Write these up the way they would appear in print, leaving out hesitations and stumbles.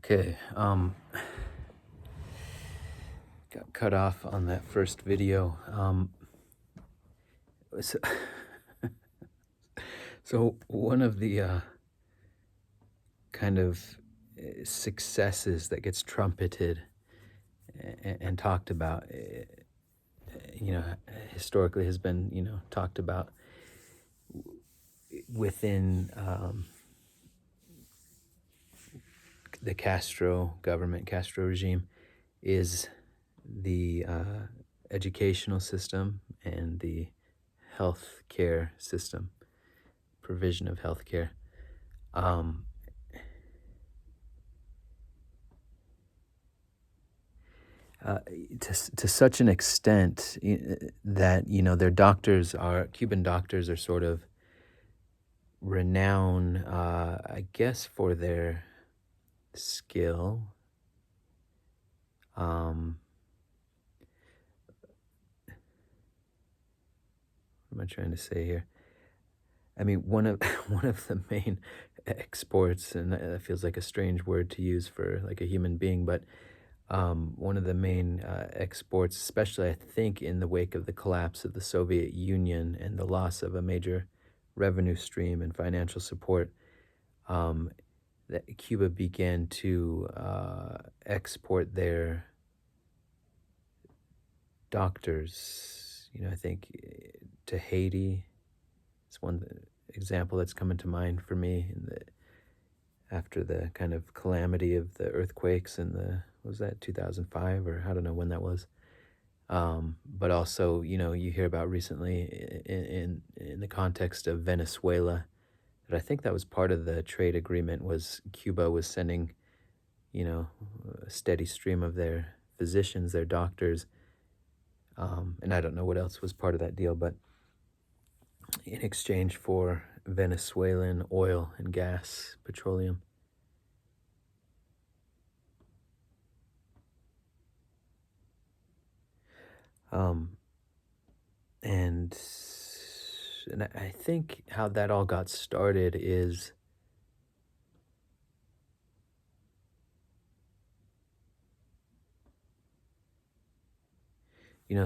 Okay, got cut off on that first video. So, so one of the kind of successes that gets trumpeted and talked about, you know, historically has been, talked about within the Castro government, Castro regime, is the educational system and the health care system, provision of health care. Um, uh, to such an extent that their doctors are Cuban doctors are sort of renowned, I guess, for their skill. Um, what am I trying to say here? I mean, one of one of the main exports, and that feels like a strange word to use for like a human being, but one of the main exports, especially I think in the wake of the collapse of the Soviet Union and the loss of a major revenue stream and financial support, um, that Cuba began to export their doctors. I think to Haiti. It's one example that's coming to mind for me after the kind of calamity of the earthquakes in what was that, 2005, or I don't know when that was. But also, you hear about recently in the context of Venezuela, that I think that was part of the trade agreement, was Cuba was sending, a steady stream of their physicians, their doctors, and I don't know what else was part of that deal, but in exchange for Venezuelan oil and gas, petroleum. Um, and I think how that all got started is,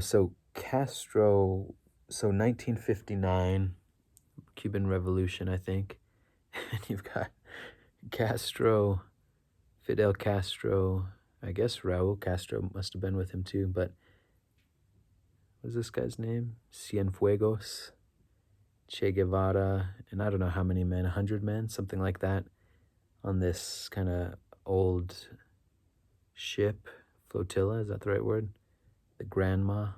so Castro, so 1959, Cuban Revolution, I think, and you've got Castro, Fidel Castro, I guess Raul Castro must have been with him too, but what was this guy's name? Cienfuegos, Che Guevara, and I don't know how many men, 100 men, something like that, on this kind of old ship, flotilla, is that the right word? The Grandma.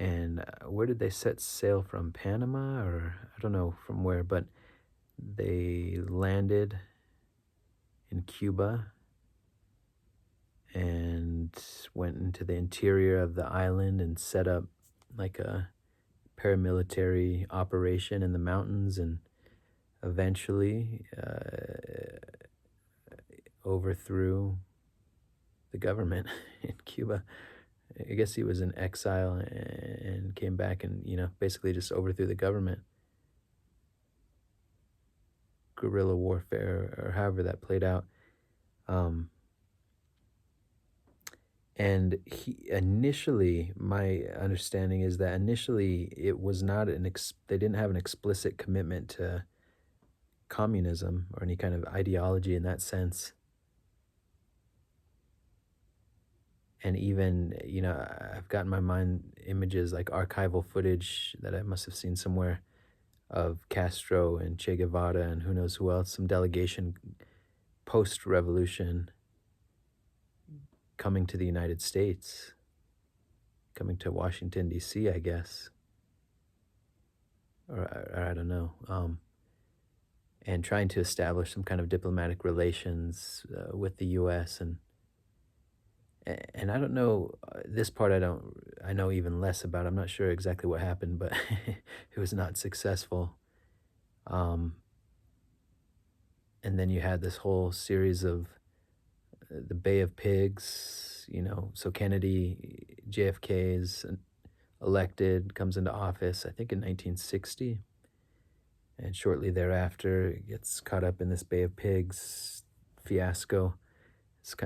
And where did they set sail from? Panama, or I don't know from where, but they landed in Cuba and went into the interior of the island and set up like a paramilitary operation in the mountains, and eventually overthrew the government in Cuba. I guess he was in exile and came back and, basically just overthrew the government. Guerrilla warfare, or however that played out. And my understanding is that initially it was not they didn't have an explicit commitment to communism or any kind of ideology in that sense. And even, I've got in my mind images like archival footage that I must have seen somewhere of Castro and Che Guevara and who knows who else, some delegation post-revolution coming to the United States, coming to Washington, D.C., I guess, or I don't know, and trying to establish some kind of diplomatic relations with the U.S. And I don't know, this part I know even less about. I'm not sure exactly what happened, but it was not successful. And then you had this whole series of the Bay of Pigs, so Kennedy, JFK is elected, comes into office, I think in 1960. and shortly thereafter gets caught up in this Bay of Pigs fiasco.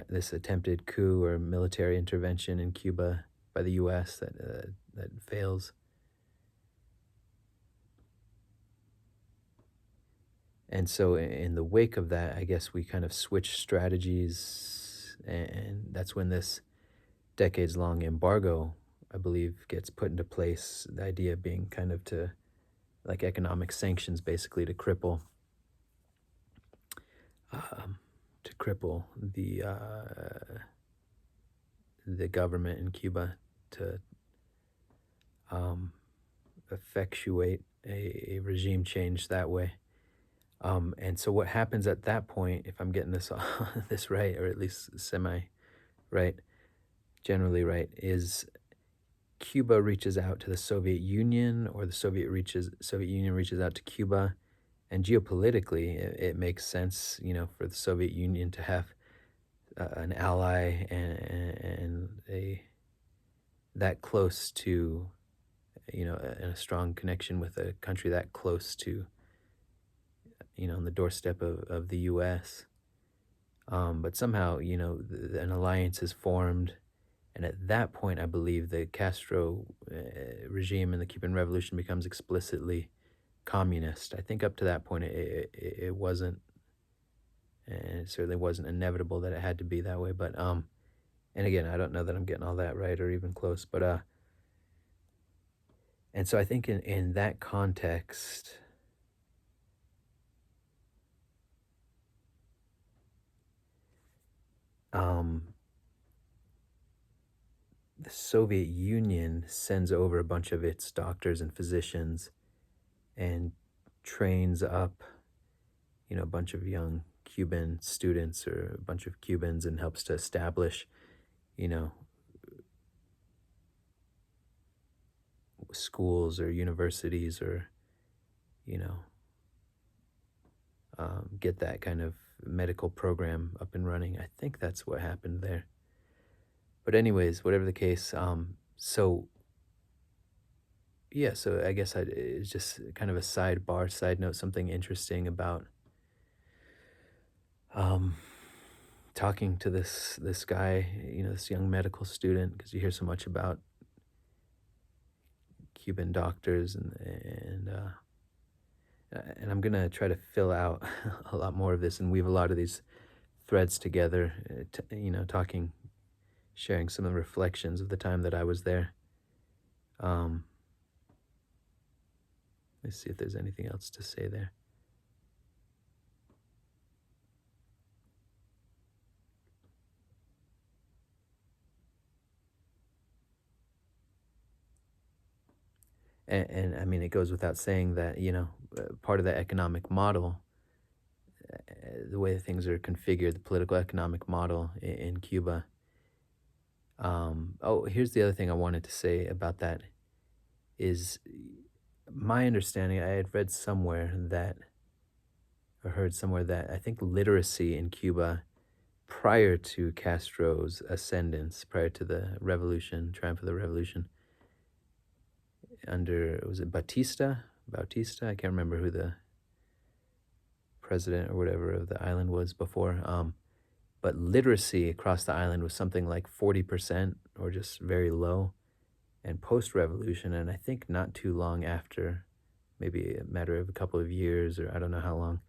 This attempted coup or military intervention in Cuba by the U.S. that fails. And so, in the wake of that, I guess we kind of switch strategies, and that's when this decades long embargo, I believe, gets put into place. The idea being kind of to, like, economic sanctions, basically um, to cripple the government in Cuba to um, effectuate a regime change that way. And so what happens at that point, if I'm getting this this right, or at least semi right, generally right, is Cuba reaches out to the Soviet Union, or the Soviet Union reaches out to Cuba, and geopolitically, it makes sense, for the Soviet Union to have an ally and a that close to, and a strong connection with a country that close to, on the doorstep of the U.S. But somehow, an alliance is formed. And at that point, I believe the Castro regime and the Cuban Revolution becomes explicitly communist. I think up to that point, it wasn't, and it certainly wasn't inevitable that it had to be that way. But and again, I don't know that I'm getting all that right or even close. But and so I think in that context, um, the Soviet Union sends over a bunch of its doctors and physicians and trains up, a bunch of young Cuban students or a bunch of Cubans, and helps to establish, you know, schools or universities, or, you know, get that kind of medical program up and running. I think that's what happened there. But anyways, whatever the case, so yeah, so I guess it's just kind of a side note, something interesting about um, talking to this guy, this young medical student, because you hear so much about Cuban doctors, and I'm gonna try to fill out a lot more of this and weave a lot of these threads together, talking, sharing some of the reflections of the time that I was there. Um, let's see if there's anything else to say there. And I mean, it goes without saying that, part of the economic model, the way things are configured, the political economic model in Cuba. Oh, here's the other thing I wanted to say about that is my understanding. I had read somewhere that, or heard somewhere that I think literacy in Cuba prior to Castro's ascendance, prior to the revolution, triumph of the revolution, under, was it Batista? Bautista? I can't remember who the president or whatever of the island was before. But literacy across the island was something like 40% or just very low. And post revolution, and I think not too long after, maybe a matter of a couple of years, or I don't know how long,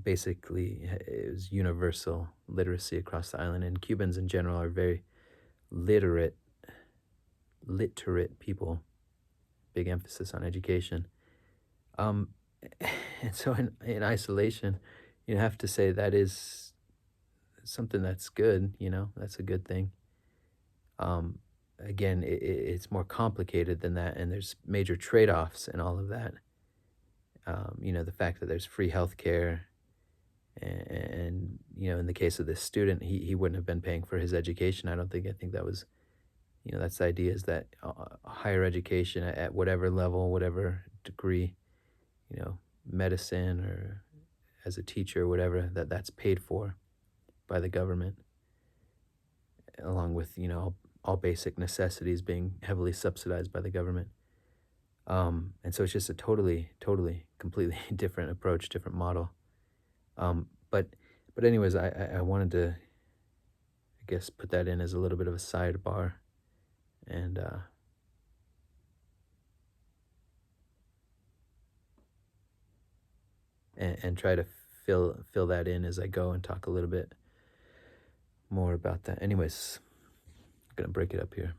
basically it was universal literacy across the island. And Cubans in general are very literate, literate people, big emphasis on education. Um, and so in isolation, you have to say that is something that's good, that's a good thing. Again, it's more complicated than that, and there's major trade-offs and all of that. The fact that there's free healthcare, and in the case of this student, he wouldn't have been paying for his education. I don't think. I think that was, that's the idea, is that higher education at whatever level, whatever degree, medicine or as a teacher or whatever, that's paid for by the government, along with, all basic necessities being heavily subsidized by the government. And so it's just a totally, completely different approach, different model. But anyways, I wanted to, I guess, put that in as a little bit of a sidebar, and and try to fill that in as I go and talk a little bit more about that. Anyways, I'm gonna break it up here.